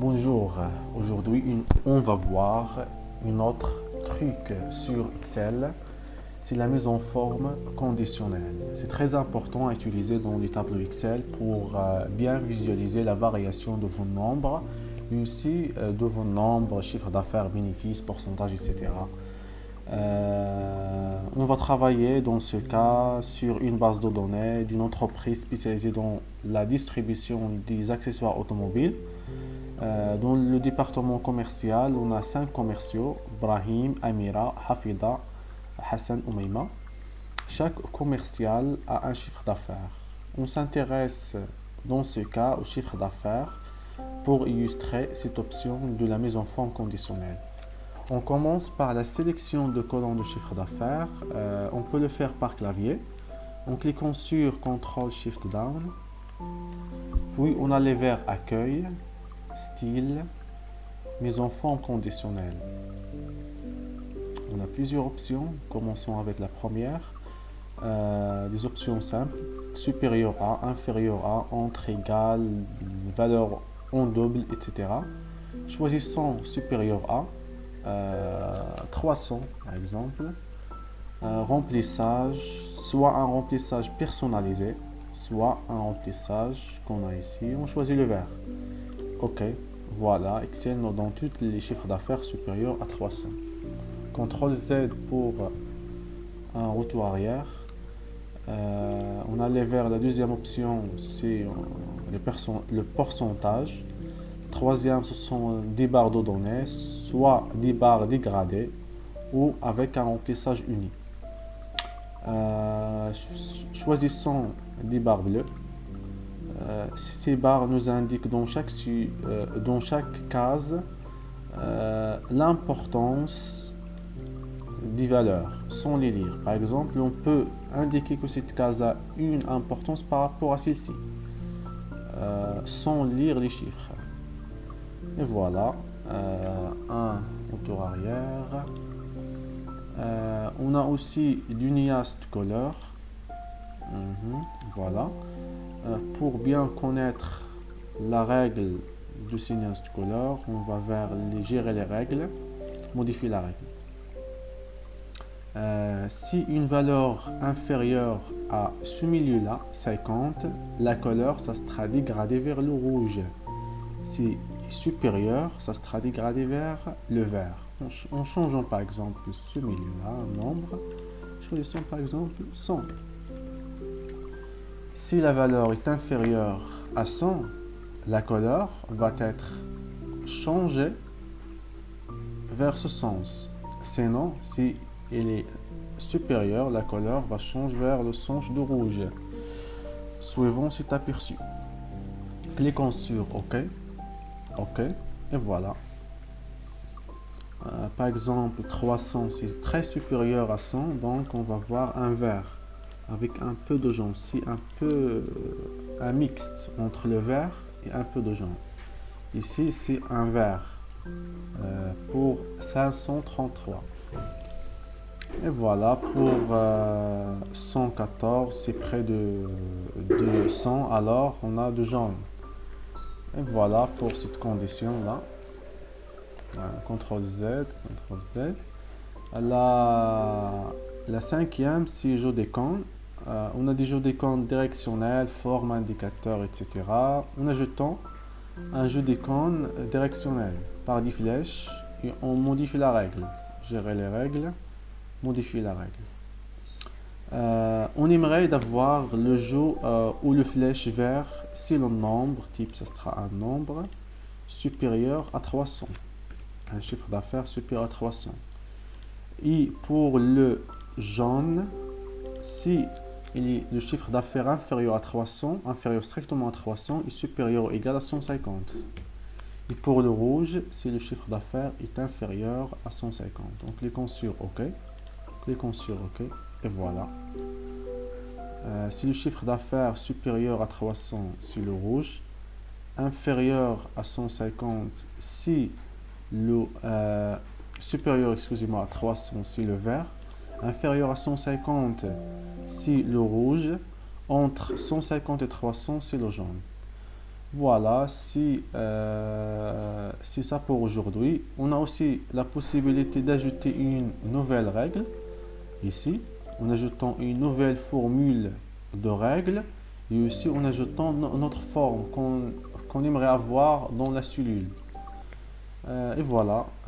Bonjour, aujourd'hui on va voir un autre truc sur Excel, c'est la mise en forme conditionnelle. C'est très important à utiliser dans les tableaux Excel pour bien visualiser la variation de vos nombres et aussi de vos nombres, chiffre d'affaires, bénéfices, pourcentage, etc. On va travailler dans ce cas sur une base de données d'une entreprise spécialisée dans la distribution des accessoires automobiles. Dans le département commercial, on a 5 commerciaux, Brahim, Amira, Hafida, Hassan, Oumaima. Chaque commercial a un chiffre d'affaires. On s'intéresse dans ce cas au chiffre d'affaires pour illustrer cette option de la mise en forme conditionnelle. On commence par la sélection de colonnes de chiffre d'affaires. On peut le faire par clavier en cliquant sur CTRL SHIFT DOWN. Puis on a les vers accueil, style, mise en forme conditionnelle. On a plusieurs options. Commençons avec la première. Des options simples, supérieur à, inférieur à, entre, égal, valeur en double, etc. Choisissons supérieur à, 300 par exemple. Remplissage, soit un remplissage personnalisé, soit un remplissage qu'on a ici. On choisit le vert. OK, voilà, Excel nous donne tous les chiffres d'affaires supérieurs à 300. CTRL Z pour un retour arrière. On allait vers la deuxième option, c'est le pourcentage. Troisième, ce sont des barres de données, soit des barres dégradées ou avec un remplissage uni. Choisissons des barres bleues. Ces barres nous indiquent dans chaque case l'importance des valeurs sans les lire. Par exemple, on peut indiquer que cette case a une importance par rapport à celle-ci sans lire les chiffres. Et voilà, un retour arrière. On a aussi l'Uniast Color. Voilà. Pour bien connaître la règle du Uniast Color, on va vers gérer les règles, modifier la règle. Si une valeur inférieure à ce milieu-là, 50, la couleur, ça sera dégradé vers le rouge. Si supérieur, ça sera dégradé vers le vert. En changeant par exemple ce milieu-là, un nombre, choisissons par exemple 100. Si la valeur est inférieure à 100, la couleur va être changée vers ce sens. Sinon, si elle est supérieure, la couleur va changer vers le sens de rouge. Suivons cet aperçu. Cliquons sur OK. OK. Et voilà. Par exemple, 300, c'est très supérieur à 100, donc on va voir un vert avec un peu de jaune. C'est un mixte entre le vert et un peu de jaune. Ici, c'est un vert pour 533. Et voilà, pour 114, c'est près de 100, alors on a de jaune. Et voilà pour cette condition-là. CTRL Z, CTRL Z. La cinquième, c'est jeu d'icônes. On a des jeux d'icônes directionnels, forme, indicateur, etc. En ajoutant un jeu d'icônes directionnel par des flèches et on modifie la règle. Gérer les règles, modifier la règle. On aimerait d'avoir le jeu ou le flèche vert si le nombre, type ça sera un nombre supérieur à 300. Un chiffre d'affaires supérieur à 300. Et pour le jaune, si le chiffre d'affaires inférieur à 300, inférieur strictement à 300 et supérieur ou égal à 150. Et pour le rouge, si le chiffre d'affaires est inférieur à 150. Donc cliquons sur OK. Cliquons sur OK. Et voilà. Si le chiffre d'affaires supérieur à 300, c'est le rouge. Inférieur à 150, si le supérieur, excusez-moi, à 300, c'est le vert. Inférieur à 150, c'est le rouge. Entre 150 et 300, c'est le jaune. Voilà, c'est ça pour aujourd'hui. On a aussi la possibilité d'ajouter une nouvelle règle ici, en ajoutant une nouvelle formule de règles et aussi en ajoutant notre forme qu'on aimerait avoir dans la cellule. Et voilà.